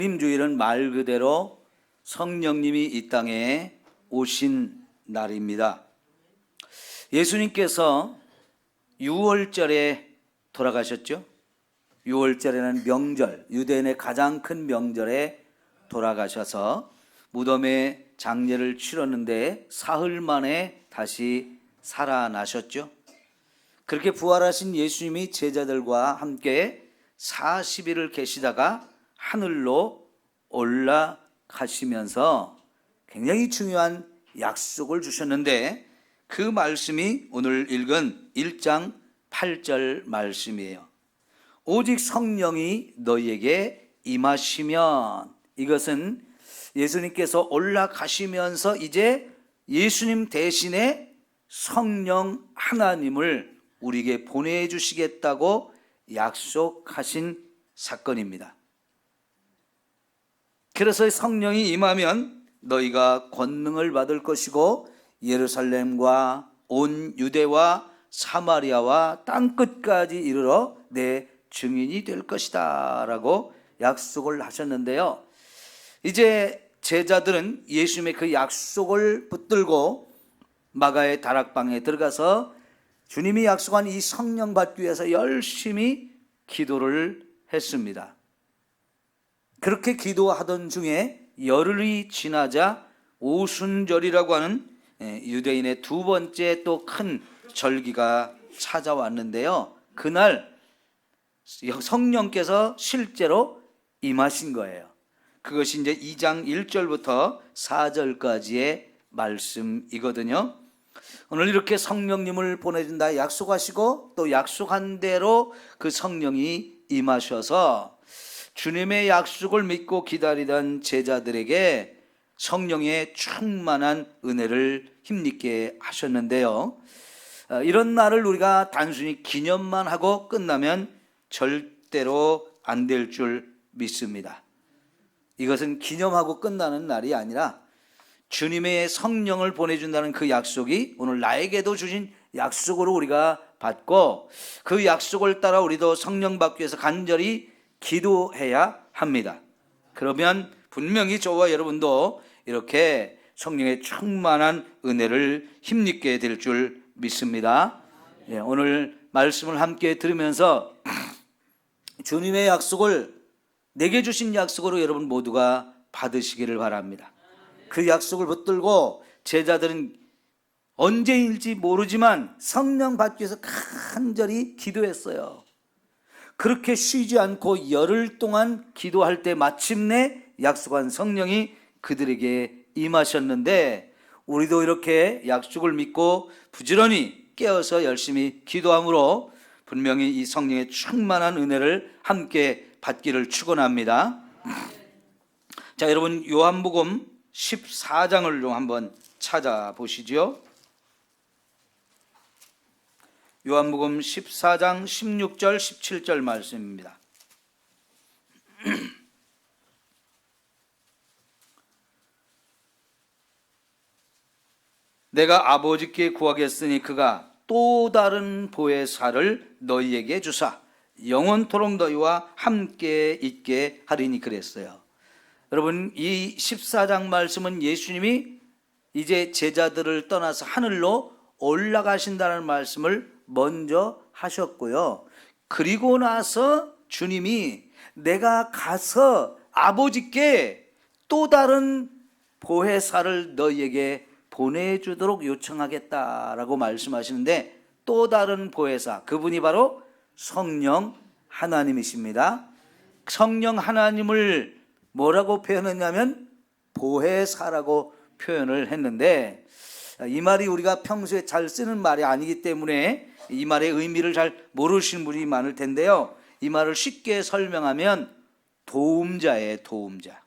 주일은 말 그대로 성령님이 이 땅에 오신 날입니다. 예수님께서 6월절에 돌아가셨죠. 6월절에는 명절, 유대인의 가장 큰 명절에 돌아가셔서 무덤에 장례를 치렀는데 사흘 만에 다시 살아나셨죠. 그렇게 부활하신 예수님이 제자들과 함께 40일을 계시다가 하늘로 올라가시면서 굉장히 중요한 약속을 주셨는데 그 말씀이 오늘 읽은 1장 8절 말씀이에요. 오직 성령이 너희에게 임하시면, 이것은 예수님께서 올라가시면서 이제 예수님 대신에 성령 하나님을 우리에게 보내주시겠다고 약속하신 사건입니다. 그래서 성령이 임하면 너희가 권능을 받을 것이고 예루살렘과 온 유대와 사마리아와 땅끝까지 이르러 내 증인이 될 것이다 라고 약속을 하셨는데요, 이제 제자들은 예수님의 그 약속을 붙들고 마가의 다락방에 들어가서 주님이 약속한 이 성령 받기 위해서 열심히 기도를 했습니다. 그렇게 기도하던 중에 열흘이 지나자 오순절이라고 하는 유대인의 두 번째 또 큰 절기가 찾아왔는데요, 그날 성령께서 실제로 임하신 거예요. 그것이 이제 2장 1절부터 4절까지의 말씀이거든요. 오늘 이렇게 성령님을 보내준다 약속하시고 또 약속한 대로 그 성령이 임하셔서 주님의 약속을 믿고 기다리던 제자들에게 성령의 충만한 은혜를 힘입게 하셨는데요, 이런 날을 우리가 단순히 기념만 하고 끝나면 절대로 안 될 줄 믿습니다. 이것은 기념하고 끝나는 날이 아니라 주님의 성령을 보내준다는 그 약속이 오늘 나에게도 주신 약속으로 우리가 받고 그 약속을 따라 우리도 성령 받기 위해서 간절히 기도해야 합니다. 그러면 분명히 저와 여러분도 이렇게 성령의 충만한 은혜를 힘입게 될 줄 믿습니다. 오늘 말씀을 함께 들으면서 주님의 약속을, 내게 주신 약속으로 여러분 모두가 받으시기를 바랍니다. 그 약속을 붙들고 제자들은 언제일지 모르지만 성령 받기 위해서 간절히 기도했어요. 그렇게 쉬지 않고 열흘 동안 기도할 때 마침내 약속한 성령이 그들에게 임하셨는데, 우리도 이렇게 약속을 믿고 부지런히 깨어서 열심히 기도함으로 분명히 이 성령의 충만한 은혜를 함께 받기를 축원합니다. 자, 여러분 요한복음 14장을 좀 한번 찾아보시죠. 요한복음 14장 16절 17절 말씀입니다. 내가 아버지께 구하겠으니 그가 또 다른 보혜사를 너희에게 주사 영원토록 너희와 함께 있게 하리니 그랬어요. 여러분, 이 14장 말씀은 예수님이 이제 제자들을 떠나서 하늘로 올라가신다는 말씀을 먼저 하셨고요, 그리고 나서 주님이 내가 가서 아버지께 또 다른 보혜사를 너희에게 보내주도록 요청하겠다라고 말씀하시는데, 또 다른 보혜사, 그분이 바로 성령 하나님이십니다. 성령 하나님을 뭐라고 표현했냐면 보혜사라고 표현을 했는데, 이 말이 우리가 평소에 잘 쓰는 말이 아니기 때문에 이 말의 의미를 잘 모르시는 분이 많을 텐데요, 이 말을 쉽게 설명하면 도움자예요. 도움자.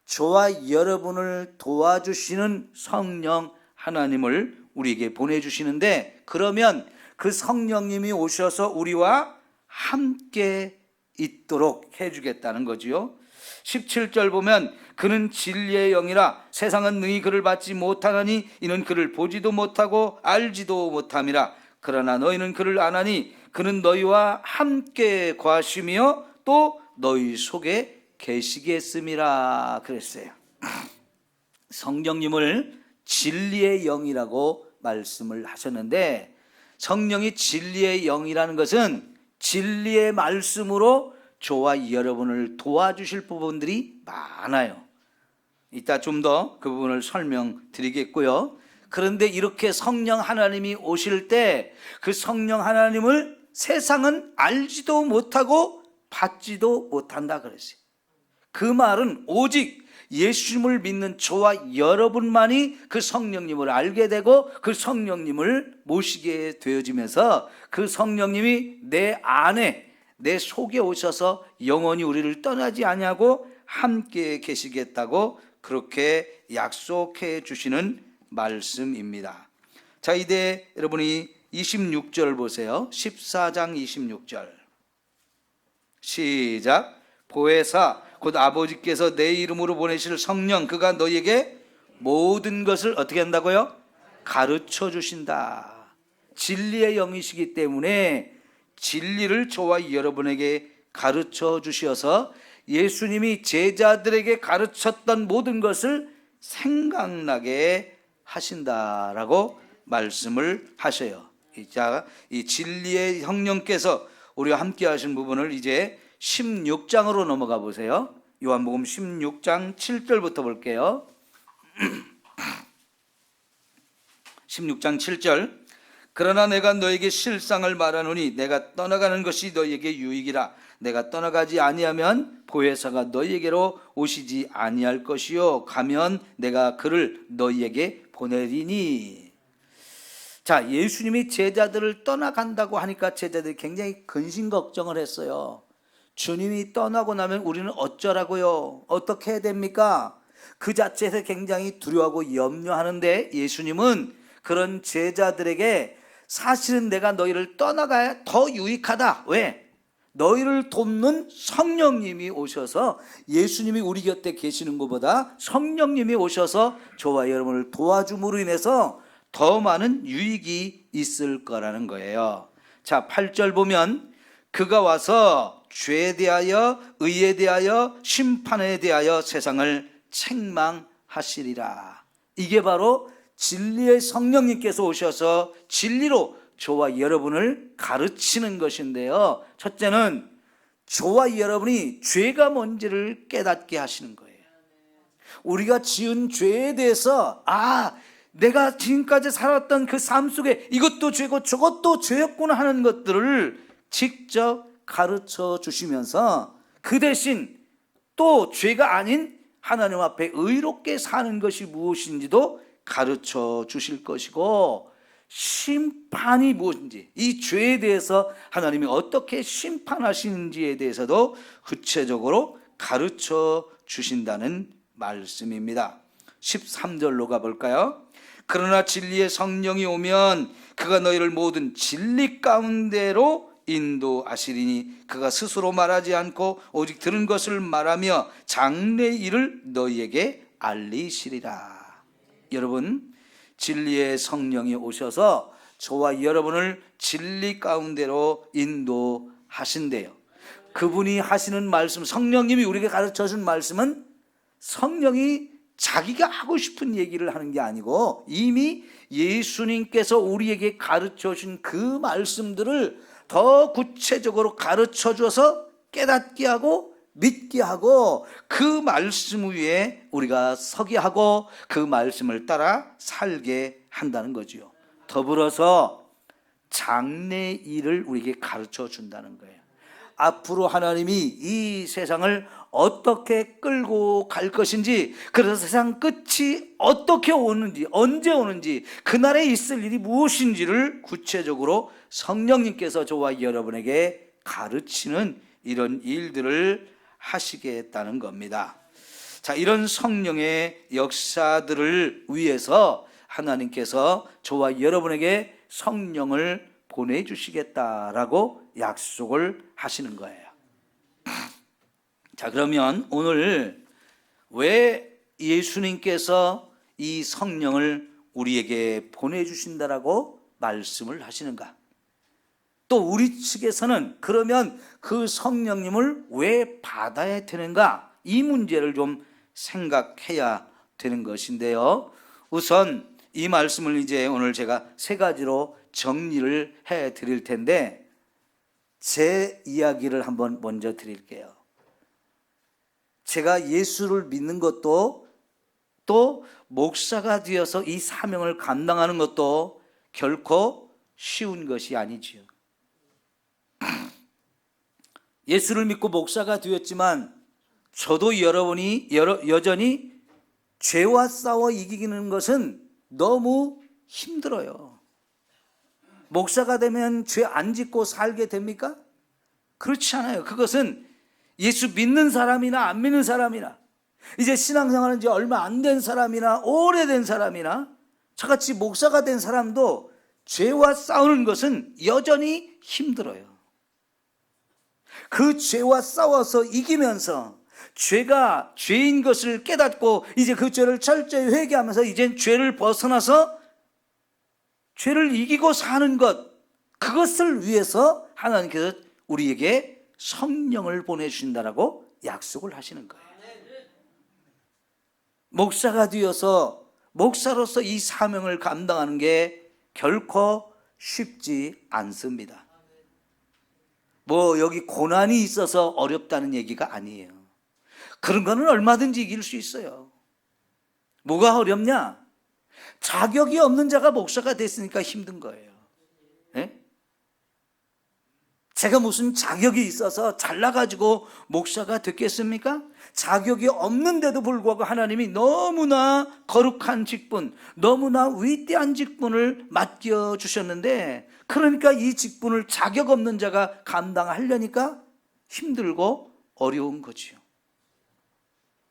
저와 여러분을 도와주시는 성령 하나님을 우리에게 보내주시는데, 그러면 그 성령님이 오셔서 우리와 함께 있도록 해주겠다는 거지요. 17절 보면 그는 진리의 영이라 세상은 능히 그를 받지 못하나니 이는 그를 보지도 못하고 알지도 못함이라. 그러나 너희는 그를 아나니 그는 너희와 함께 거하시며 또 너희 속에 계시겠음이라 그랬어요. 성령님을 진리의 영이라고 말씀을 하셨는데, 성령이 진리의 영이라는 것은 진리의 말씀으로 저와 여러분을 도와주실 부분들이 많아요. 이따 좀 더 그 부분을 설명드리겠고요. 그런데 이렇게 성령 하나님이 오실 때 그 성령 하나님을 세상은 알지도 못하고 받지도 못한다 그랬어요. 그 말은 오직 예수님을 믿는 저와 여러분만이 그 성령님을 알게 되고 그 성령님을 모시게 되어지면서 그 성령님이 내 안에, 내 속에 오셔서 영원히 우리를 떠나지 아니하고 함께 계시겠다고 그렇게 약속해 주시는 말씀입니다. 자, 이제 여러분이 26절 보세요. 14장 26절 시작. 보혜사 곧 아버지께서 내 이름으로 보내실 성령 그가 너희에게 모든 것을 어떻게 한다고요? 가르쳐 주신다. 진리의 영이시기 때문에 진리를 저와 여러분에게 가르쳐 주셔서 예수님이 제자들에게 가르쳤던 모든 것을 생각나게 하신다라고 말씀을 하셔요. 자, 이 진리의 성령께서 우리와 함께 하신 부분을 이제 16장으로 넘어가 보세요. 요한복음 16장 7절부터 볼게요. 16장 7절. 그러나 내가 너에게 실상을 말하노니 내가 떠나가는 것이 너에게 유익이라. 내가 떠나가지 아니하면 보혜사가 너희에게로 오시지 아니할 것이요 가면 내가 그를 너희에게 보내리니. 자, 예수님이 제자들을 떠나간다고 하니까 제자들이 굉장히 근심 걱정을 했어요. 주님이 떠나고 나면 우리는 어쩌라고요? 어떻게 해야 됩니까? 그 자체에서 굉장히 두려워하고 염려하는데 예수님은 그런 제자들에게 사실은 내가 너희를 떠나가야 더 유익하다. 왜? 너희를 돕는 성령님이 오셔서, 예수님이 우리 곁에 계시는 것보다 성령님이 오셔서 저와 여러분을 도와줌으로 인해서 더 많은 유익이 있을 거라는 거예요. 자, 8절 보면 그가 와서 죄에 대하여 의에 대하여 심판에 대하여 세상을 책망하시리라. 이게 바로 진리의 성령님께서 오셔서 진리로 저와 여러분을 가르치는 것인데요. 첫째는 저와 여러분이 죄가 뭔지를 깨닫게 하시는 거예요. 우리가 지은 죄에 대해서 내가 지금까지 살았던 그 삶 속에 이것도 죄고 저것도 죄였구나 하는 것들을 직접 가르쳐 주시면서 그 대신 또 죄가 아닌 하나님 앞에 의롭게 사는 것이 무엇인지도 가르쳐 주실 것이고, 심판이 무엇인지, 이 죄에 대해서 하나님이 어떻게 심판하시는지에 대해서도 구체적으로 가르쳐 주신다는 말씀입니다. 13절로 가볼까요? 그러나 진리의 성령이 오면 그가 너희를 모든 진리 가운데로 인도하시리니 그가 스스로 말하지 않고 오직 들은 것을 말하며 장래의 일을 너희에게 알리시리라. 여러분, 진리의 성령이 오셔서 저와 여러분을 진리 가운데로 인도하신대요. 그분이 하시는 말씀, 성령님이 우리에게 가르쳐 준 말씀은 성령이 자기가 하고 싶은 얘기를 하는 게 아니고 이미 예수님께서 우리에게 가르쳐 준 그 말씀들을 더 구체적으로 가르쳐 줘서 깨닫게 하고 믿게 하고 그 말씀 위에 우리가 서게 하고 그 말씀을 따라 살게 한다는 거지요. 더불어서 장래 일을 우리에게 가르쳐 준다는 거예요. 앞으로 하나님이 이 세상을 어떻게 끌고 갈 것인지, 그래서 세상 끝이 어떻게 오는지, 언제 오는지, 그날에 있을 일이 무엇인지를 구체적으로 성령님께서 저와 여러분에게 가르치는 이런 일들을 하시겠다는 겁니다. 자, 이런 성령의 역사들을 위해서 하나님께서 저와 여러분에게 성령을 보내주시겠다라고 약속을 하시는 거예요. 자, 그러면 오늘 왜 예수님께서 이 성령을 우리에게 보내주신다라고 말씀을 하시는가? 또 우리 측에서는 그러면 그 성령님을 왜 받아야 되는가? 이 문제를 좀 생각해야 되는 것인데요. 우선 이 말씀을 이제 오늘 제가 세 가지로 정리를 해 드릴 텐데, 제 이야기를 한번 먼저 드릴게요. 제가 예수를 믿는 것도, 또 목사가 되어서 이 사명을 감당하는 것도 결코 쉬운 것이 아니지요. 예수를 믿고 목사가 되었지만 저도 여전히 죄와 싸워 이기는 것은 너무 힘들어요. 목사가 되면 죄 안 짓고 살게 됩니까? 그렇지 않아요. 그것은 예수 믿는 사람이나 안 믿는 사람이나, 이제 신앙생활은 이제 얼마 안 된 사람이나 오래된 사람이나, 저같이 목사가 된 사람도 죄와 싸우는 것은 여전히 힘들어요. 그 죄와 싸워서 이기면서 죄가 죄인 것을 깨닫고 이제 그 죄를 철저히 회개하면서 이젠 죄를 벗어나서 죄를 이기고 사는 것, 그것을 위해서 하나님께서 우리에게 성령을 보내주신다라고 약속을 하시는 거예요. 목사가 되어서 목사로서 이 사명을 감당하는 게 결코 쉽지 않습니다. 뭐 여기 고난이 있어서 어렵다는 얘기가 아니에요. 그런 거는 얼마든지 이길 수 있어요. 뭐가 어렵냐? 자격이 없는 자가 목사가 됐으니까 힘든 거예요. 네? 제가 무슨 자격이 있어서 잘나가지고 목사가 됐겠습니까? 자격이 없는데도 불구하고 하나님이 너무나 거룩한 직분, 너무나 위대한 직분을 맡겨주셨는데, 그러니까 이 직분을 자격 없는 자가 감당하려니까 힘들고 어려운 거지요.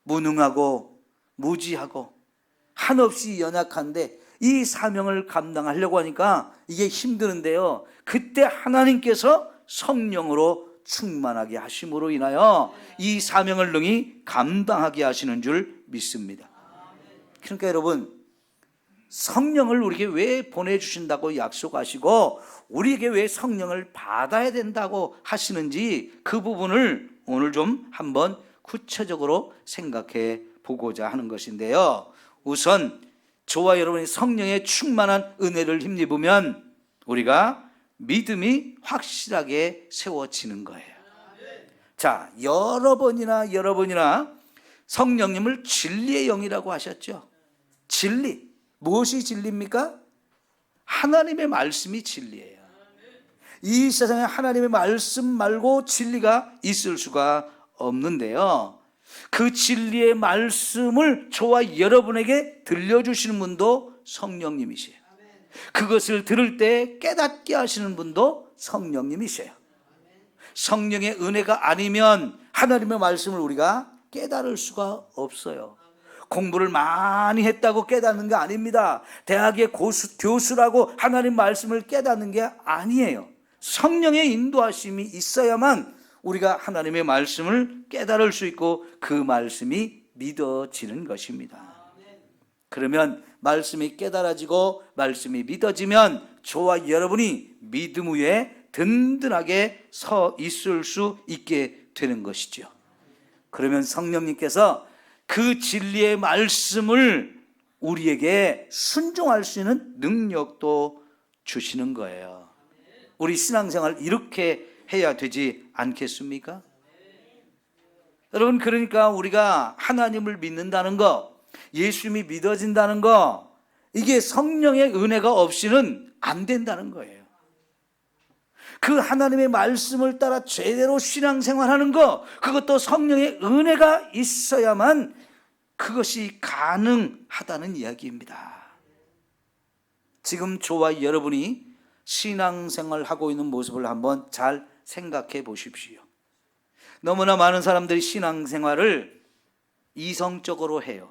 무능하고 무지하고 한없이 연약한데 이 사명을 감당하려고 하니까 이게 힘드는데요, 그때 하나님께서 성령으로 충만하게 하심으로 인하여 이 사명을 능히 감당하게 하시는 줄 믿습니다. 그러니까 여러분, 성령을 우리에게 왜 보내주신다고 약속하시고 우리에게 왜 성령을 받아야 된다고 하시는지, 그 부분을 오늘 좀 한번 구체적으로 생각해 보고자 하는 것인데요. 우선 저와 여러분이 성령의 충만한 은혜를 힘입으면 우리가 믿음이 확실하게 세워지는 거예요. 자, 여러 번이나 성령님을 진리의 영이라고 하셨죠. 진리, 무엇이 진리입니까? 하나님의 말씀이 진리예요. 이 세상에 하나님의 말씀 말고 진리가 있을 수가 없는데요, 그 진리의 말씀을 저와 여러분에게 들려주시는 분도 성령님이세요. 그것을 들을 때 깨닫게 하시는 분도 성령님이세요. 성령의 은혜가 아니면 하나님의 말씀을 우리가 깨달을 수가 없어요. 공부를 많이 했다고 깨닫는 게 아닙니다. 대학의 교수라고 하나님 말씀을 깨닫는 게 아니에요. 성령의 인도하심이 있어야만 우리가 하나님의 말씀을 깨달을 수 있고 그 말씀이 믿어지는 것입니다. 그러면 말씀이 깨달아지고 말씀이 믿어지면 저와 여러분이 믿음 위에 든든하게 서 있을 수 있게 되는 것이죠. 그러면 성령님께서 그 진리의 말씀을 우리에게 순종할 수 있는 능력도 주시는 거예요. 우리 신앙생활 이렇게 해야 되지 않겠습니까? 여러분, 그러니까 우리가 하나님을 믿는다는 거, 예수님이 믿어진다는 거, 이게 성령의 은혜가 없이는 안 된다는 거예요. 그 하나님의 말씀을 따라 제대로 신앙생활하는 거, 그것도 성령의 은혜가 있어야만 그것이 가능하다는 이야기입니다. 지금 저와 여러분이 신앙생활을 하고 있는 모습을 한번 잘 생각해 보십시오. 너무나 많은 사람들이 신앙생활을 이성적으로 해요.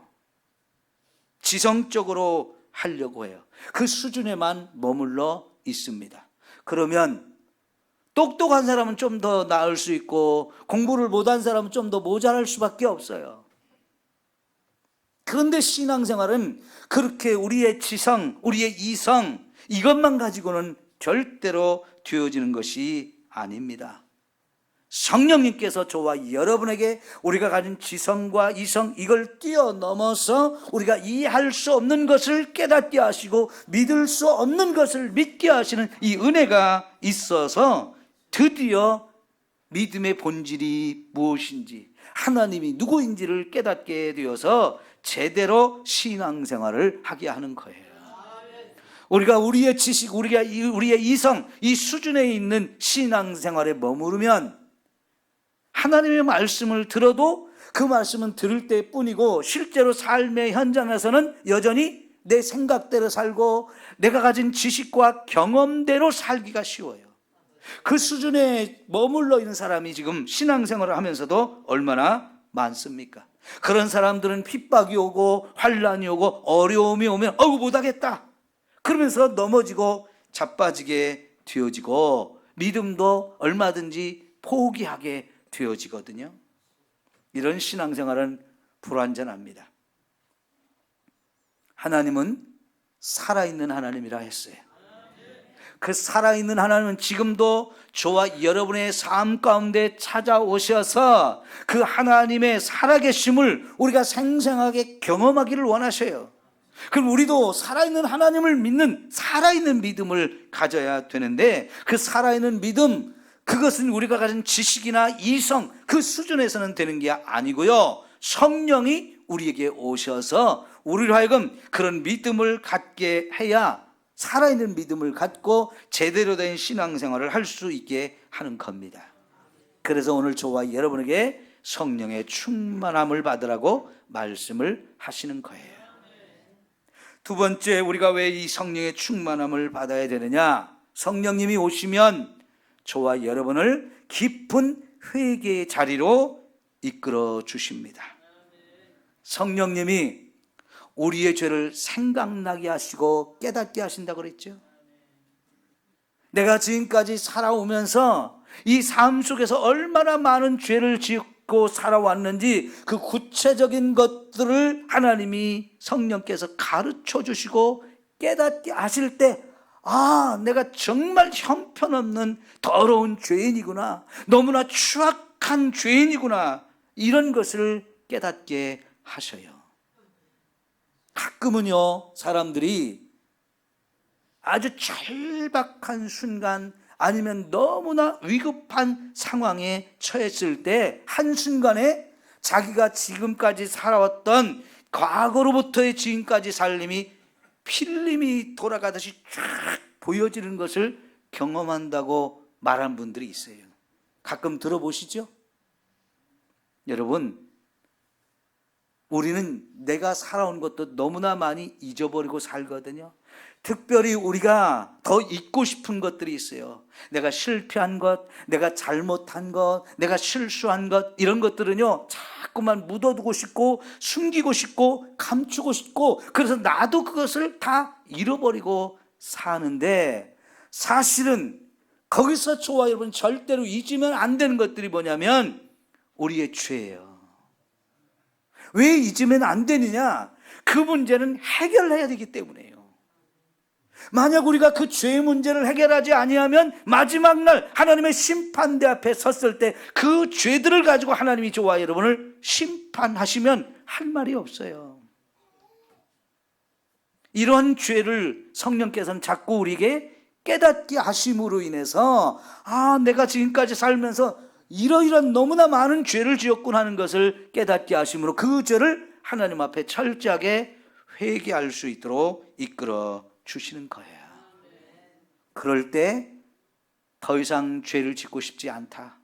지성적으로 하려고 해요. 그 수준에만 머물러 있습니다. 그러면 똑똑한 사람은 좀 더 나을 수 있고 공부를 못한 사람은 좀 더 모자랄 수밖에 없어요. 그런데 신앙생활은 그렇게 우리의 지성, 우리의 이성, 이것만 가지고는 절대로 되어지는 것이 아닙니다. 성령님께서 저와 여러분에게 우리가 가진 지성과 이성, 이걸 뛰어넘어서 우리가 이해할 수 없는 것을 깨닫게 하시고 믿을 수 없는 것을 믿게 하시는 이 은혜가 있어서 드디어 믿음의 본질이 무엇인지, 하나님이 누구인지를 깨닫게 되어서 제대로 신앙생활을 하게 하는 거예요. 우리가 우리의 지식, 우리의 이성, 이 수준에 있는 신앙생활에 머무르면 하나님의 말씀을 들어도 그 말씀은 들을 때뿐이고 실제로 삶의 현장에서는 여전히 내 생각대로 살고 내가 가진 지식과 경험대로 살기가 쉬워요. 그 수준에 머물러 있는 사람이 지금 신앙생활을 하면서도 얼마나 많습니까? 그런 사람들은 핍박이 오고 환란이 오고 어려움이 오면 못하겠다 그러면서 넘어지고 자빠지게 되어지고 믿음도 얼마든지 포기하게 되어지거든요. 이런 신앙생활은 불완전합니다. 하나님은 살아있는 하나님이라 했어요. 그 살아있는 하나님은 지금도 저와 여러분의 삶 가운데 찾아오셔서 그 하나님의 살아계심을 우리가 생생하게 경험하기를 원하셔요. 그럼 우리도 살아있는 하나님을 믿는 살아있는 믿음을 가져야 되는데, 그 살아있는 믿음, 그것은 우리가 가진 지식이나 이성 그 수준에서는 되는 게 아니고요, 성령이 우리에게 오셔서 우리로 하여금 그런 믿음을 갖게 해야 살아있는 믿음을 갖고 제대로 된 신앙생활을 할 수 있게 하는 겁니다. 그래서 오늘 저와 여러분에게 성령의 충만함을 받으라고 말씀을 하시는 거예요. 두 번째, 우리가 왜 이 성령의 충만함을 받아야 되느냐? 성령님이 오시면 저와 여러분을 깊은 회개의 자리로 이끌어 주십니다. 성령님이 우리의 죄를 생각나게 하시고 깨닫게 하신다고 그랬죠. 내가 지금까지 살아오면서 이 삶 속에서 얼마나 많은 죄를 짓고 살아왔는지 그 구체적인 것들을 하나님이 성령께서 가르쳐 주시고 깨닫게 하실 때, 내가 정말 형편없는 더러운 죄인이구나, 너무나 추악한 죄인이구나, 이런 것을 깨닫게 하셔요. 가끔은요, 사람들이 아주 절박한 순간 아니면 너무나 위급한 상황에 처했을 때 한순간에 자기가 지금까지 살아왔던 과거로부터의 지금까지 살림이 필름이 돌아가듯이 쫙 보여지는 것을 경험한다고 말한 분들이 있어요. 가끔 들어보시죠? 여러분, 우리는 내가 살아온 것도 너무나 많이 잊어버리고 살거든요. 특별히 우리가 더 잊고 싶은 것들이 있어요. 내가 실패한 것, 내가 잘못한 것, 내가 실수한 것, 이런 것들은요 자꾸만 묻어두고 싶고 숨기고 싶고 감추고 싶고, 그래서 나도 그것을 다 잃어버리고 사는데, 사실은 거기서 저와 여러분 절대로 잊으면 안 되는 것들이 뭐냐면 우리의 죄예요. 왜 잊으면 안 되느냐? 그 문제는 해결해야 되기 때문이에요. 만약 우리가 그 죄의 문제를 해결하지 아니하면 마지막 날 하나님의 심판대 앞에 섰을 때 그 죄들을 가지고 하나님이 저와 여러분을 심판하시면 할 말이 없어요. 이런 죄를 성령께서는 자꾸 우리에게 깨닫게 하심으로 인해서 내가 지금까지 살면서 이러이러한 너무나 많은 죄를 지었군 하는 것을 깨닫게 하심으로 그 죄를 하나님 앞에 철저하게 회개할 수 있도록 이끌어 주시는 거예요. 그럴 때 더 이상 죄를 짓고 싶지 않다,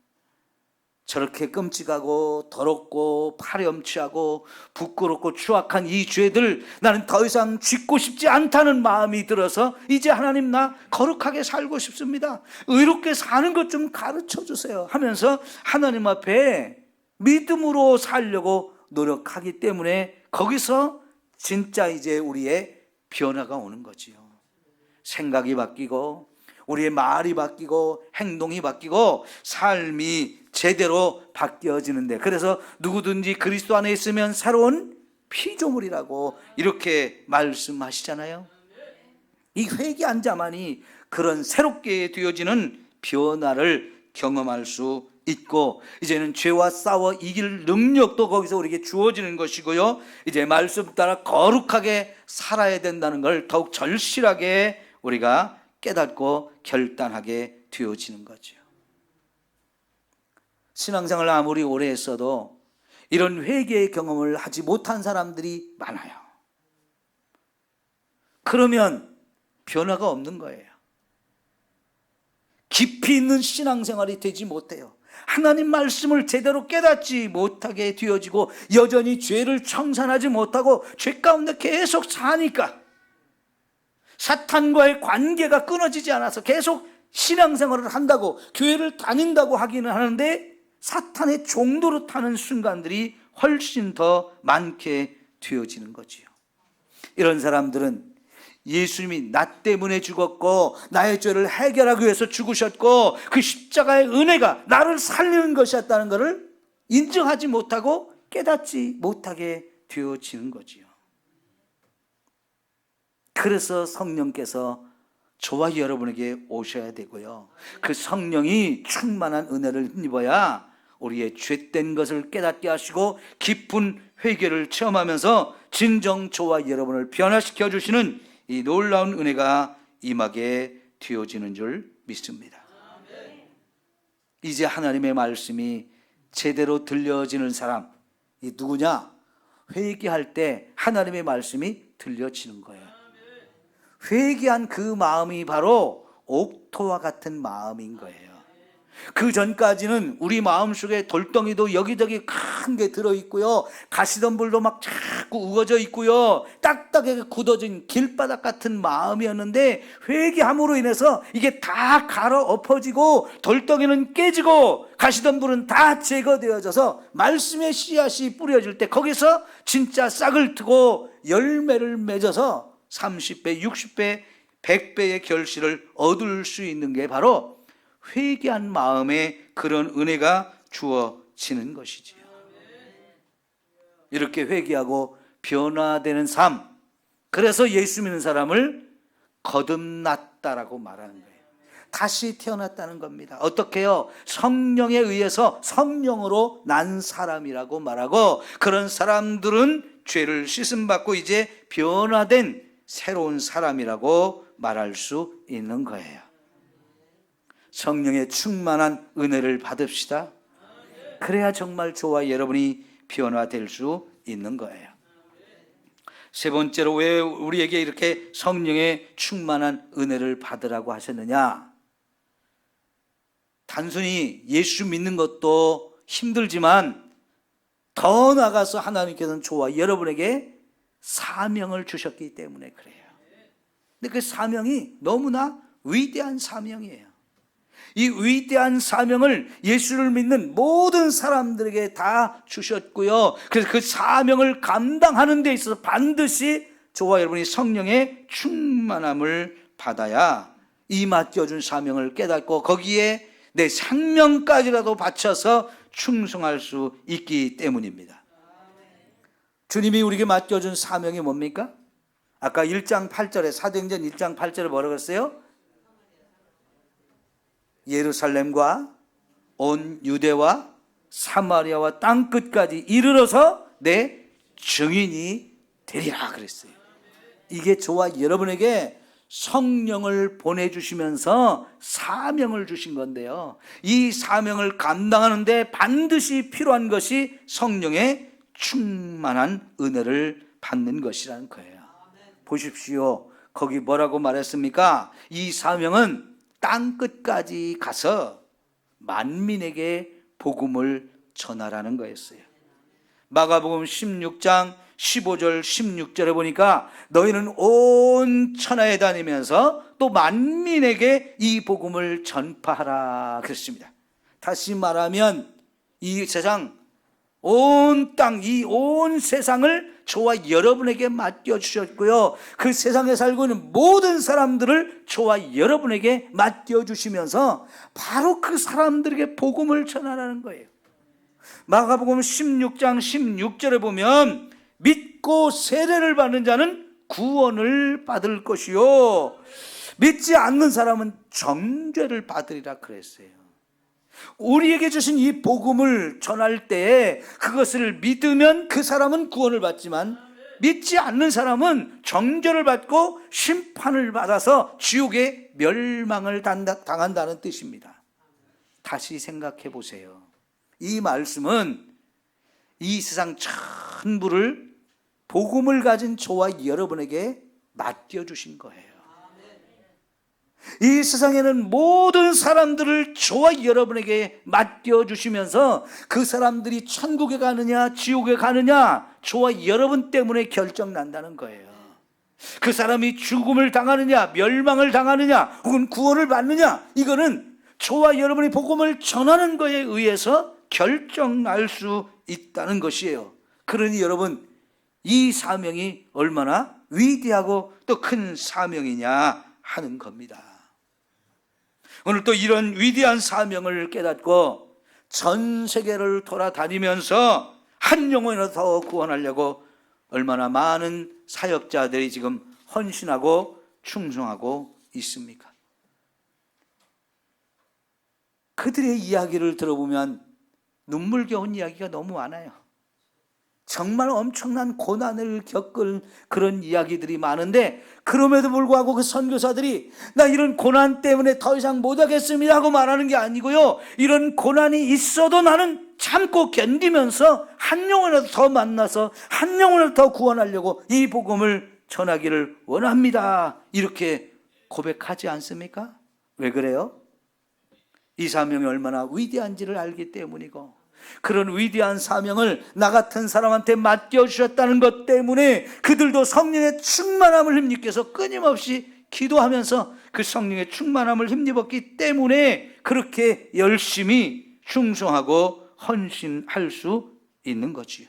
저렇게 끔찍하고 더럽고 파렴치하고 부끄럽고 추악한 이 죄들 나는 더 이상 짓고 싶지 않다는 마음이 들어서 이제 하나님, 나 거룩하게 살고 싶습니다, 의롭게 사는 것 좀 가르쳐 주세요 하면서 하나님 앞에 믿음으로 살려고 노력하기 때문에 거기서 진짜 이제 우리의 변화가 오는 거지요. 생각이 바뀌고 우리의 말이 바뀌고 행동이 바뀌고 삶이 제대로 바뀌어지는데, 그래서 누구든지 그리스도 안에 있으면 새로운 피조물이라고 이렇게 말씀하시잖아요. 이 회개한 자만이 그런 새롭게 되어지는 변화를 경험할 수 있고, 이제는 죄와 싸워 이길 능력도 거기서 우리에게 주어지는 것이고요, 이제 말씀 따라 거룩하게 살아야 된다는 걸 더욱 절실하게 우리가 깨닫고 결단하게 되어지는 거죠. 신앙생활을 아무리 오래 했어도 이런 회개의 경험을 하지 못한 사람들이 많아요. 그러면 변화가 없는 거예요. 깊이 있는 신앙생활이 되지 못해요. 하나님 말씀을 제대로 깨닫지 못하게 되어지고, 여전히 죄를 청산하지 못하고 죄 가운데 계속 사니까 사탄과의 관계가 끊어지지 않아서 계속 신앙생활을 한다고, 교회를 다닌다고 하기는 하는데 사탄의 종도로 타는 순간들이 훨씬 더 많게 되어지는 거지요. 이런 사람들은 예수님이 나 때문에 죽었고 나의 죄를 해결하기 위해서 죽으셨고 그 십자가의 은혜가 나를 살리는 것이었다는 것을 인정하지 못하고 깨닫지 못하게 되어지는 거지요. 그래서 성령께서 저와 여러분에게 오셔야 되고요, 그 성령이 충만한 은혜를 힘입어야 우리의 죄된 것을 깨닫게 하시고 깊은 회개를 체험하면서 진정 저와 여러분을 변화시켜 주시는 이 놀라운 은혜가 임하게 되어지는 줄 믿습니다. 이제 하나님의 말씀이 제대로 들려지는 사람, 이 누구냐? 회개할 때 하나님의 말씀이 들려지는 거예요. 회개한 그 마음이 바로 옥토와 같은 마음인 거예요. 그 전까지는 우리 마음속에 돌덩이도 여기저기 큰 게 들어있고요, 가시덤불도 막 자꾸 우거져 있고요, 딱딱하게 굳어진 길바닥 같은 마음이었는데, 회개함으로 인해서 이게 다 갈아 엎어지고 돌덩이는 깨지고 가시덤불은 다 제거되어져서 말씀의 씨앗이 뿌려질 때 거기서 진짜 싹을 트고 열매를 맺어서 30배, 60배, 100배의 결실을 얻을 수 있는 게 바로 회개한 마음에 그런 은혜가 주어지는 것이지요. 이렇게 회개하고 변화되는 삶, 그래서 예수 믿는 사람을 거듭났다라고 말하는 거예요. 다시 태어났다는 겁니다. 어떻게요? 성령에 의해서 성령으로 난 사람이라고 말하고, 그런 사람들은 죄를 씻음받고 이제 변화된 새로운 사람이라고 말할 수 있는 거예요. 성령의 충만한 은혜를 받읍시다. 그래야 정말 저와 여러분이 변화될 수 있는 거예요. 세 번째로, 왜 우리에게 이렇게 성령의 충만한 은혜를 받으라고 하셨느냐? 단순히 예수 믿는 것도 힘들지만 더 나아가서 하나님께서는 저와 여러분에게 사명을 주셨기 때문에 그래요. 근데 그 사명이 너무나 위대한 사명이에요. 이 위대한 사명을 예수를 믿는 모든 사람들에게 다 주셨고요, 그래서 그 사명을 감당하는 데 있어서 반드시 저와 여러분이 성령의 충만함을 받아야 이 맡겨준 사명을 깨닫고 거기에 내 생명까지라도 바쳐서 충성할 수 있기 때문입니다. 주님이 우리에게 맡겨준 사명이 뭡니까? 아까 1장 8절에, 사도행전 1장 8절에 뭐라고 했어요? 예루살렘과 온 유대와 사마리아와 땅끝까지 이르러서 내 증인이 되리라 그랬어요. 이게 저와 여러분에게 성령을 보내주시면서 사명을 주신 건데요, 이 사명을 감당하는데 반드시 필요한 것이 성령의 충만한 은혜를 받는 것이라는 거예요. 보십시오, 거기 뭐라고 말했습니까? 이 사명은 땅끝까지 가서 만민에게 복음을 전하라는 거였어요. 마가복음 16장 15절 16절에 보니까 너희는 온 천하에 다니면서 또 만민에게 이 복음을 전파하라 그랬습니다. 다시 말하면 이 세상, 온 땅, 이 온 세상을 저와 여러분에게 맡겨주셨고요, 그 세상에 살고 있는 모든 사람들을 저와 여러분에게 맡겨주시면서 바로 그 사람들에게 복음을 전하라는 거예요. 마가복음 16장 16절에 보면 믿고 세례를 받는 자는 구원을 받을 것이요, 믿지 않는 사람은 정죄를 받으리라 그랬어요. 우리에게 주신 이 복음을 전할 때에 그것을 믿으면 그 사람은 구원을 받지만 믿지 않는 사람은 정죄를 받고 심판을 받아서 지옥에 멸망을 당한다는 뜻입니다. 다시 생각해 보세요. 이 말씀은 이 세상 전부를 복음을 가진 저와 여러분에게 맡겨주신 거예요. 이 세상에는 모든 사람들을 저와 여러분에게 맡겨주시면서 그 사람들이 천국에 가느냐 지옥에 가느냐 저와 여러분 때문에 결정난다는 거예요. 그 사람이 죽음을 당하느냐 멸망을 당하느냐 혹은 구원을 받느냐, 이거는 저와 여러분이 복음을 전하는 것에 의해서 결정날 수 있다는 것이에요. 그러니 여러분, 이 사명이 얼마나 위대하고 또 큰 사명이냐 하는 겁니다. 오늘 또 이런 위대한 사명을 깨닫고 전 세계를 돌아다니면서 한 영혼이라도 더 구원하려고 얼마나 많은 사역자들이 지금 헌신하고 충성하고 있습니까? 그들의 이야기를 들어보면 눈물겨운 이야기가 너무 많아요. 정말 엄청난 고난을 겪은 그런 이야기들이 많은데, 그럼에도 불구하고 그 선교사들이 나 이런 고난 때문에 더 이상 못하겠습니다 하고 말하는 게 아니고요, 이런 고난이 있어도 나는 참고 견디면서 한 영혼이라도 더 만나서 한 영혼을 더 구원하려고 이 복음을 전하기를 원합니다, 이렇게 고백하지 않습니까? 왜 그래요? 이 사명이 얼마나 위대한지를 알기 때문이고, 그런 위대한 사명을 나 같은 사람한테 맡겨주셨다는 것 때문에 그들도 성령의 충만함을 힘입어서 끊임없이 기도하면서 그 성령의 충만함을 힘입었기 때문에 그렇게 열심히 충성하고 헌신할 수 있는 거지요.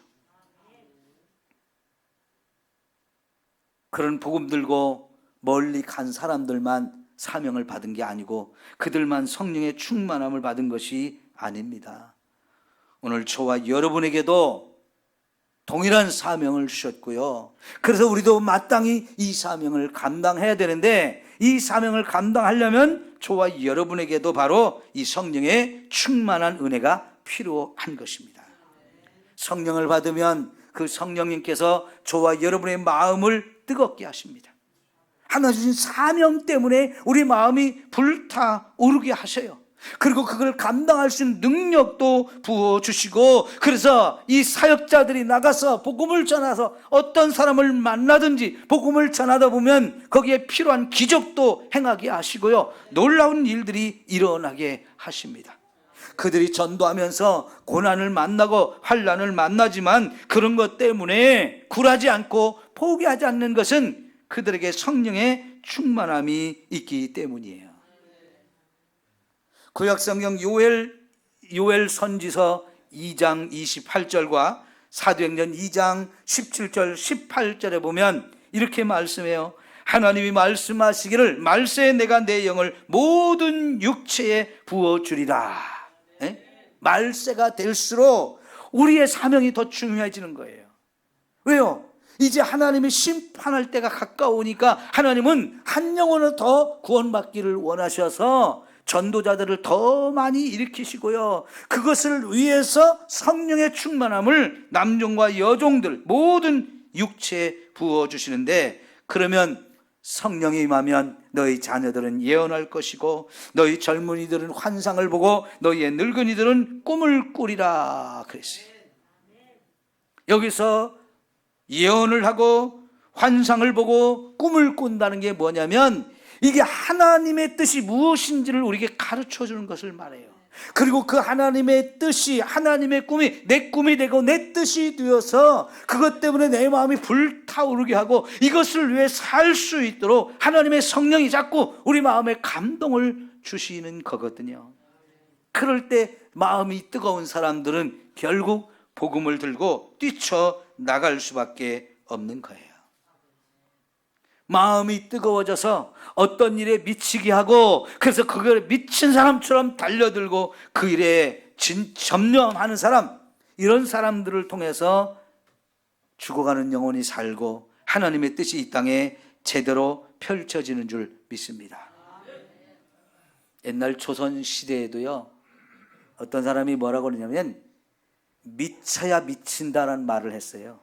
그런 복음 들고 멀리 간 사람들만 사명을 받은 게 아니고 그들만 성령의 충만함을 받은 것이 아닙니다. 오늘 저와 여러분에게도 동일한 사명을 주셨고요, 그래서 우리도 마땅히 이 사명을 감당해야 되는데, 이 사명을 감당하려면 저와 여러분에게도 바로 이 성령의 충만한 은혜가 필요한 것입니다. 성령을 받으면 그 성령님께서 저와 여러분의 마음을 뜨겁게 하십니다. 하나 주신 사명 때문에 우리 마음이 불타오르게 하셔요. 그리고 그걸 감당할 수 있는 능력도 부어주시고, 그래서 이 사역자들이 나가서 복음을 전해서 어떤 사람을 만나든지 복음을 전하다 보면 거기에 필요한 기적도 행하게 하시고요, 놀라운 일들이 일어나게 하십니다. 그들이 전도하면서 고난을 만나고 환난을 만나지만 그런 것 때문에 굴하지 않고 포기하지 않는 것은 그들에게 성령의 충만함이 있기 때문이에요. 구약성경 요엘 선지서 2장 28절과 사도행전 2장 17절 18절에 보면 이렇게 말씀해요. 하나님이 말씀하시기를 말세에 내가 내 영을 모든 육체에 부어주리라. 말세가 될수록 우리의 사명이 더 중요해지는 거예요. 왜요? 이제 하나님이 심판할 때가 가까우니까 하나님은 한 영혼을 더 구원받기를 원하셔서 전도자들을 더 많이 일으키시고요, 그것을 위해서 성령의 충만함을 남종과 여종들 모든 육체에 부어주시는데, 그러면 성령이 임하면 너희 자녀들은 예언할 것이고 너희 젊은이들은 환상을 보고 너희의 늙은이들은 꿈을 꾸리라 그랬어요. 여기서 예언을 하고 환상을 보고 꿈을 꾼다는 게 뭐냐면, 이게 하나님의 뜻이 무엇인지를 우리에게 가르쳐 주는 것을 말해요. 그리고 그 하나님의 뜻이, 하나님의 꿈이 내 꿈이 되고 내 뜻이 되어서 그것 때문에 내 마음이 불타오르게 하고 이것을 위해 살 수 있도록 하나님의 성령이 자꾸 우리 마음에 감동을 주시는 거거든요. 그럴 때 마음이 뜨거운 사람들은 결국 복음을 들고 뛰쳐나갈 수밖에 없는 거예요. 마음이 뜨거워져서 어떤 일에 미치게 하고, 그래서 그걸 미친 사람처럼 달려들고 그 일에 전념하는 사람, 이런 사람들을 통해서 죽어가는 영혼이 살고 하나님의 뜻이 이 땅에 제대로 펼쳐지는 줄 믿습니다. 옛날 조선 시대에도요, 어떤 사람이 뭐라고 그러냐면 미쳐야 미친다는 말을 했어요.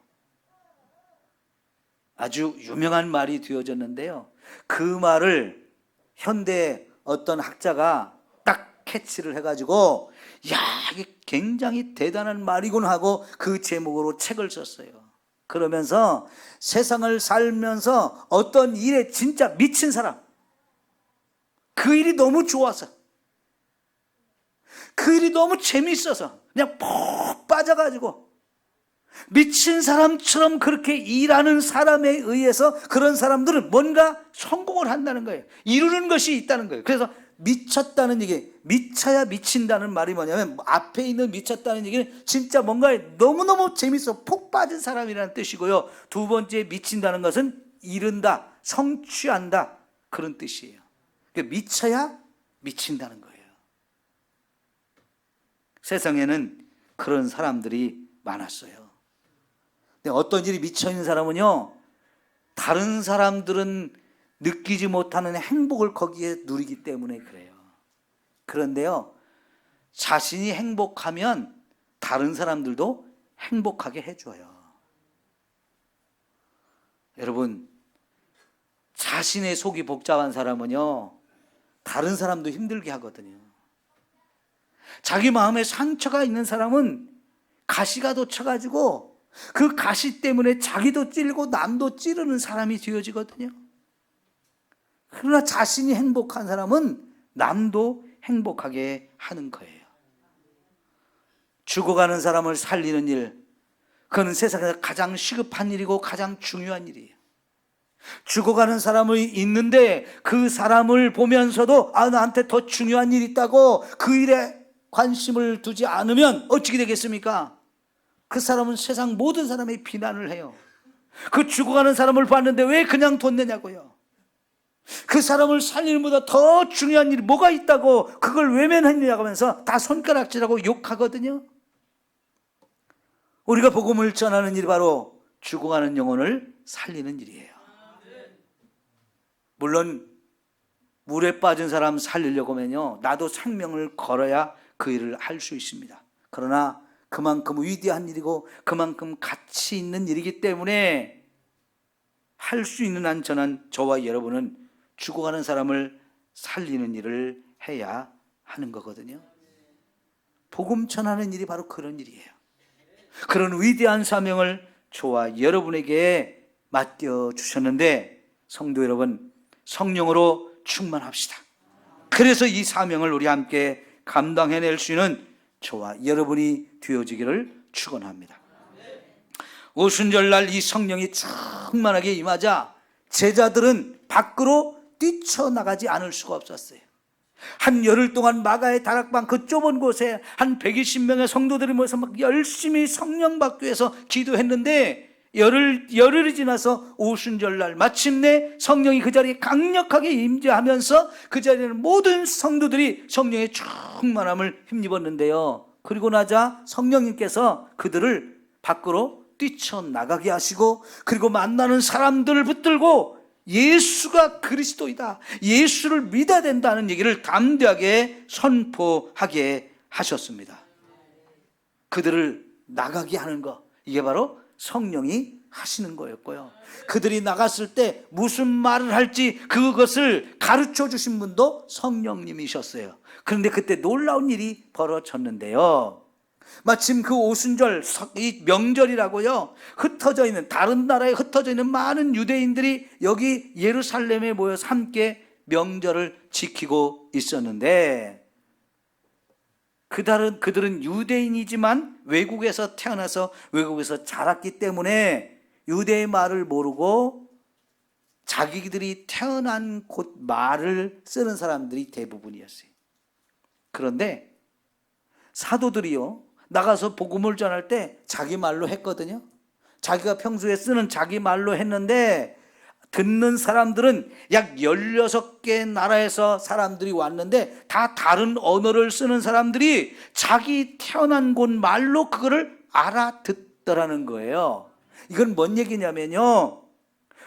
아주 유명한 말이 되어졌는데요, 그 말을 현대 어떤 학자가 딱 캐치를 해가지고 야, 이게 굉장히 대단한 말이군 하고 그 제목으로 책을 썼어요. 그러면서 세상을 살면서 어떤 일에 진짜 미친 사람, 그 일이 너무 좋아서, 그 일이 너무 재밌어서 그냥 푹 빠져가지고 미친 사람처럼 그렇게 일하는 사람에 의해서 그런 사람들은 뭔가 성공을 한다는 거예요. 이루는 것이 있다는 거예요. 그래서 미쳤다는 얘기, 미쳐야 미친다는 말이 뭐냐면 앞에 있는 미쳤다는 얘기는 진짜 뭔가 너무너무 재밌어 푹 빠진 사람이라는 뜻이고요, 두 번째 미친다는 것은 이른다, 성취한다, 그런 뜻이에요. 그러니까 미쳐야 미친다는 거예요. 세상에는 그런 사람들이 많았어요. 근데 어떤 일이 미쳐있는 사람은요, 다른 사람들은 느끼지 못하는 행복을 거기에 누리기 때문에 그래요. 그런데요, 자신이 행복하면 다른 사람들도 행복하게 해줘요. 여러분, 자신의 속이 복잡한 사람은요, 다른 사람도 힘들게 하거든요. 자기 마음에 상처가 있는 사람은 가시가 돋쳐가지고 그 가시 때문에 자기도 찔고 남도 찌르는 사람이 되어지거든요. 그러나 자신이 행복한 사람은 남도 행복하게 하는 거예요. 죽어가는 사람을 살리는 일, 그건 세상에서 가장 시급한 일이고 가장 중요한 일이에요. 죽어가는 사람이 있는데 그 사람을 보면서도 나한테 더 중요한 일이 있다고 그 일에 관심을 두지 않으면 어떻게 되겠습니까? 그 사람은 세상 모든 사람의 비난을 해요. 그 죽어가는 사람을 봤는데 왜 그냥 뒀느냐고요. 그 사람을 살리는 것보다 더 중요한 일이 뭐가 있다고 그걸 외면했느냐고 하면서 다 손가락질하고 욕하거든요. 우리가 복음을 전하는 일이 바로 죽어가는 영혼을 살리는 일이에요. 물론 물에 빠진 사람 살리려고 하면요, 나도 생명을 걸어야 그 일을 할 수 있습니다. 그러나 그만큼 위대한 일이고 그만큼 가치 있는 일이기 때문에 할 수 있는 한 저와 여러분은 죽어가는 사람을 살리는 일을 해야 하는 거거든요. 복음 전하는 일이 바로 그런 일이에요. 그런 위대한 사명을 저와 여러분에게 맡겨주셨는데, 성도 여러분, 성령으로 충만합시다. 그래서 이 사명을 우리 함께 감당해낼 수 있는 저와 여러분이 되어지기를 축원합니다. 오순절날 이 성령이 충만하게 임하자 제자들은 밖으로 뛰쳐나가지 않을 수가 없었어요. 한 열흘 동안 마가의 다락방 그 좁은 곳에 한 120명의 성도들이 모여서 막 열심히 성령 받기 위해서 기도했는데, 열흘이 지나서 오순절날 마침내 성령이 그 자리에 강력하게 임재하면서 그 자리에는 모든 성도들이 성령의 충만함을 힘입었는데요, 그리고 나자 성령님께서 그들을 밖으로 뛰쳐나가게 하시고, 그리고 만나는 사람들을 붙들고 예수가 그리스도이다, 예수를 믿어야 된다는 얘기를 담대하게 선포하게 하셨습니다. 그들을 나가게 하는 것, 이게 바로 성령이 하시는 거였고요, 그들이 나갔을 때 무슨 말을 할지 그것을 가르쳐 주신 분도 성령님이셨어요. 그런데 그때 놀라운 일이 벌어졌는데요, 마침 그 오순절, 이 명절이라고요, 흩어져 있는, 다른 나라에 흩어져 있는 많은 유대인들이 여기 예루살렘에 모여서 함께 명절을 지키고 있었는데, 그들은 유대인이지만 외국에서 태어나서 외국에서 자랐기 때문에 유대의 말을 모르고 자기들이 태어난 곳 말을 쓰는 사람들이 대부분이었어요. 그런데 사도들이요, 나가서 복음을 전할 때 자기 말로 했거든요. 자기가 평소에 쓰는 자기 말로 했는데, 듣는 사람들은 약 16개 나라에서 사람들이 왔는데 다 다른 언어를 쓰는 사람들이 자기 태어난 곳 말로 그거를 알아듣더라는 거예요. 이건 뭔 얘기냐면요,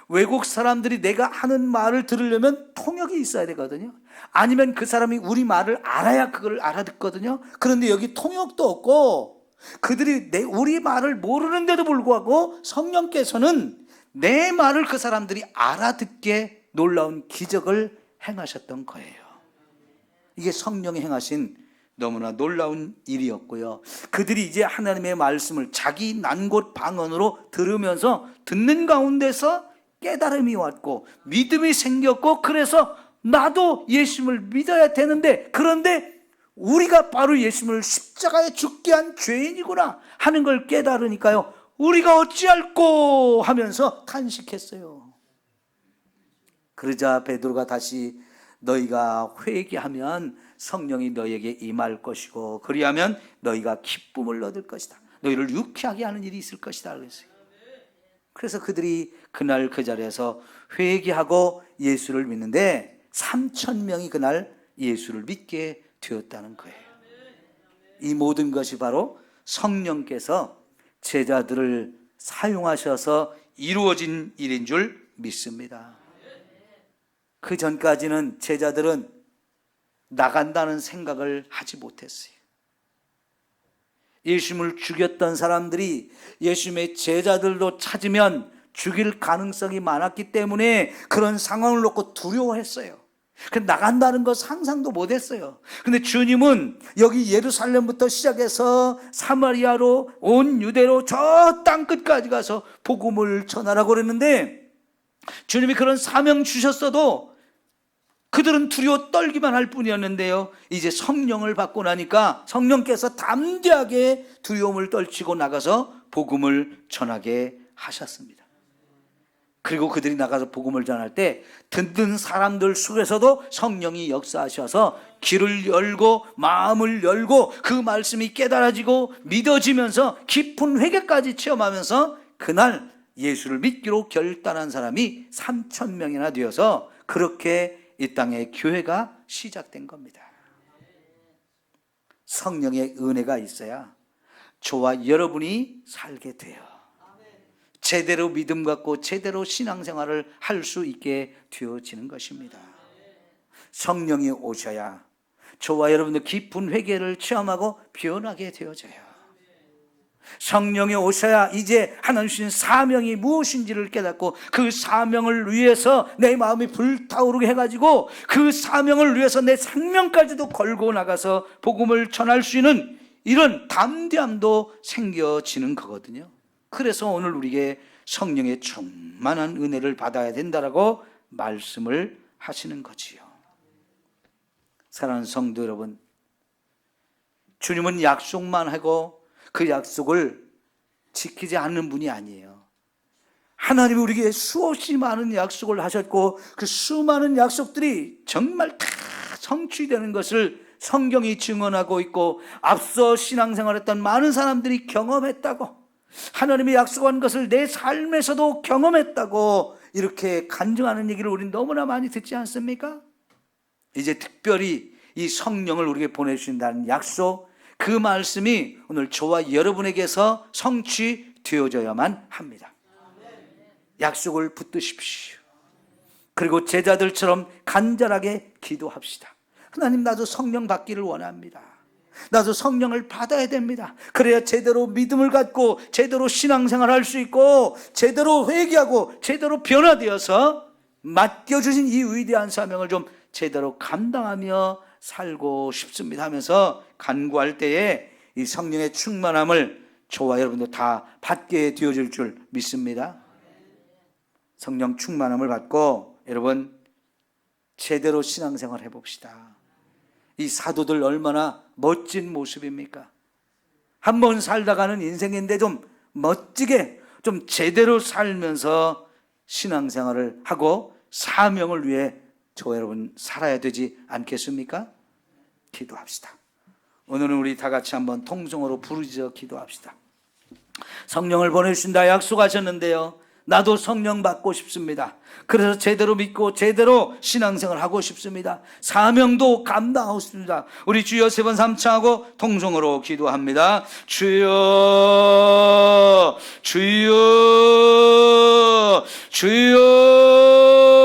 외국 사람들이 내가 하는 말을 들으려면 통역이 있어야 되거든요. 아니면 그 사람이 우리 말을 알아야 그걸 알아듣거든요. 그런데 여기 통역도 없고 그들이 우리 말을 모르는데도 불구하고 성령께서는 내 말을 그 사람들이 알아듣게 놀라운 기적을 행하셨던 거예요. 이게 성령이 행하신 너무나 놀라운 일이었고요. 그들이 이제 하나님의 말씀을 자기 난곳 방언으로 들으면서 듣는 가운데서 깨달음이 왔고 믿음이 생겼고, 그래서 나도 예수님을 믿어야 되는데, 그런데 우리가 바로 예수님을 십자가에 죽게 한 죄인이구나 하는 걸 깨달으니까요, 우리가 어찌할꼬 하면서 탄식했어요. 그러자 베드로가 다시 너희가 회개하면 성령이 너희에게 임할 것이고 그리하면 너희가 기쁨을 얻을 것이다. 너희를 유쾌하게 하는 일이 있을 것이다 그랬어요. 그래서 그들이 그날 그 자리에서 회개하고 예수를 믿는데 3,000명이 그날 예수를 믿게 되었다는 거예요. 이 모든 것이 바로 성령께서 제자들을 사용하셔서 이루어진 일인 줄 믿습니다. 그 전까지는 제자들은 나간다는 생각을 하지 못했어요. 예수님을 죽였던 사람들이 예수님의 제자들도 찾으면 죽일 가능성이 많았기 때문에 그런 상황을 놓고 두려워했어요. 나간다는 거 상상도 못했어요. 근데 주님은 여기 예루살렘부터 시작해서 사마리아로 온 유대로 저 땅끝까지 가서 복음을 전하라고 그랬는데, 주님이 그런 사명 주셨어도 그들은 두려워 떨기만 할 뿐이었는데요, 이제 성령을 받고 나니까 성령께서 담대하게 두려움을 떨치고 나가서 복음을 전하게 하셨습니다. 그리고 그들이 나가서 복음을 전할 때 듣는 사람들 속에서도 성령이 역사하셔서 귀를 열고 마음을 열고 그 말씀이 깨달아지고 믿어지면서 깊은 회개까지 체험하면서 그날 예수를 믿기로 결단한 사람이 3,000명이나 되어서 그렇게 이 땅에 교회가 시작된 겁니다. 성령의 은혜가 있어야 저와 여러분이 살게 돼요. 제대로 믿음 갖고 제대로 신앙생활을 할 수 있게 되어지는 것입니다. 성령이 오셔야 저와 여러분들 깊은 회개를 체험하고 변하게 되어져요. 성령이 오셔야 이제 하나님 주신 사명이 무엇인지를 깨닫고 그 사명을 위해서 내 마음이 불타오르게 해가지고 그 사명을 위해서 내 생명까지도 걸고 나가서 복음을 전할 수 있는 이런 담대함도 생겨지는 거거든요. 그래서 오늘 우리에게 성령의 충만한 은혜를 받아야 된다라고 말씀을 하시는 거지요. 사랑하는 성도 여러분, 주님은 약속만 하고 그 약속을 지키지 않는 분이 아니에요. 하나님이 우리에게 수없이 많은 약속을 하셨고 그 수많은 약속들이 정말 다 성취되는 것을 성경이 증언하고 있고 앞서 신앙생활했던 많은 사람들이 경험했다고, 하나님이 약속한 것을 내 삶에서도 경험했다고 이렇게 간증하는 얘기를 우리는 너무나 많이 듣지 않습니까? 이제 특별히 이 성령을 우리에게 보내주신다는 약속, 그 말씀이 오늘 저와 여러분에게서 성취되어져야만 합니다. 약속을 붙드십시오. 그리고 제자들처럼 간절하게 기도합시다. 하나님, 나도 성령 받기를 원합니다. 나도 성령을 받아야 됩니다. 그래야 제대로 믿음을 갖고 제대로 신앙생활을 할 수 있고 제대로 회개하고 제대로 변화되어서 맡겨주신 이 위대한 사명을 좀 제대로 감당하며 살고 싶습니다 하면서 간구할 때에 이 성령의 충만함을 저와 여러분도 다 받게 되어질 줄 믿습니다. 성령 충만함을 받고 여러분 제대로 신앙생활 해봅시다. 이 사도들 얼마나 멋진 모습입니까? 한번 살다가는 인생인데 좀 멋지게 좀 제대로 살면서 신앙생활을 하고 사명을 위해 저 여러분 살아야 되지 않겠습니까? 기도합시다. 오늘은 우리 다 같이 한번 통성으로 부르짖어 기도합시다. 성령을 보내주신다 약속하셨는데요, 나도 성령 받고 싶습니다. 그래서 제대로 믿고 제대로 신앙생활을 하고 싶습니다. 사명도 감당하고 싶습니다. 우리 주여 3번 삼창하고 통성으로 기도합니다. 주여 주여 주여.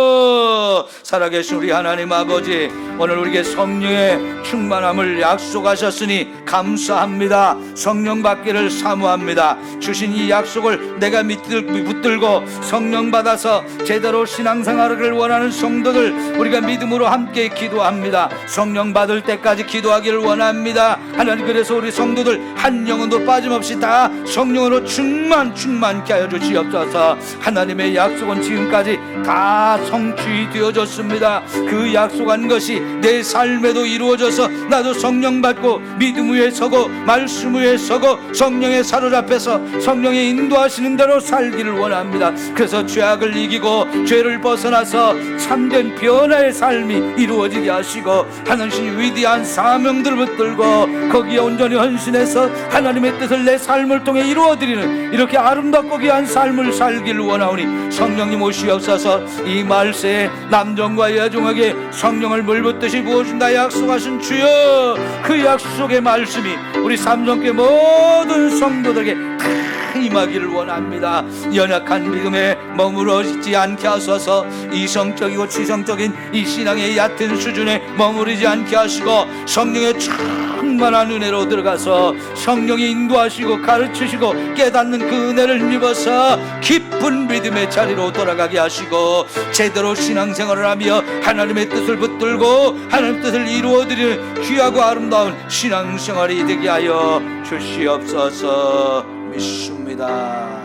살아계신 우리 하나님 아버지, 오늘 우리에게 성령의 충만함을 약속하셨으니 감사합니다. 성령 받기를 사모합니다. 주신 이 약속을 내가 붙들고 성령 받아서 제대로 신앙생활을 원하는 성도들, 우리가 믿음으로 함께 기도합니다. 성령 받을 때까지 기도하기를 원합니다. 하나님, 그래서 우리 성도들 한 영혼도 빠짐없이 다 성령으로 충만케 하여 주시옵소서. 하나님의 약속은 지금까지 다 성취되어졌습니다. 그 약속한 것이 내 삶에도 이루어져서 나도 성령 받고 믿음 위에 서고 말씀 위에 서고 성령에 사로잡혀서 성령의 인도하시는 대로 살기를 원합니다. 그래서 죄악을 이기고 죄를 벗어나서 참된 변화의 삶이 이루어지게 하시고 하나님의 위대한 사명들을 붙들고 거기에 온전히 헌신해서 하나님의 뜻을 내 삶을 통해 이루어드리는 이렇게 아름답고 귀한 삶을 살기를 원하오니 성령님 오시옵소서. 이 말세에 남종과 여종에게 성령을 물붓듯이 부어준다 약속하신 주여, 그 약속의 말씀이 우리 삼성교회 모든 성도들에게 다 임하기를 원합니다. 연약한 믿음에 머무르 있지 않게 하소서. 이성적이고 지성적인 이 신앙의 얕은 수준에 머무르지 않게 하시고 성령의 충만한 은혜로 들어가서 성령이 인도하시고 가르치시고 깨닫는 그 은혜를 힘입어서 깊은 믿음의 자리로 돌아가게 하시고 제대로 신앙생활을 하며 하나님의 뜻을 붙들고 하나님의 뜻을 이루어드리는 귀하고 아름다운 신앙생활이 되게 하여 주시옵소서. 믿습니다.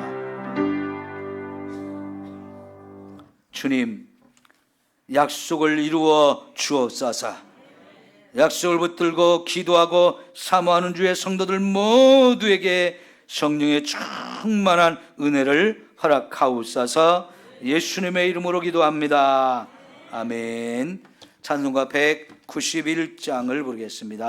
주님, 약속을 이루어 주옵소서. 약속을 붙들고 기도하고 사모하는 주의 성도들 모두에게 성령의 충만한 은혜를 허락하옵소서. 예수님의 이름으로 기도합니다. 아멘. 찬송가 191장을 부르겠습니다.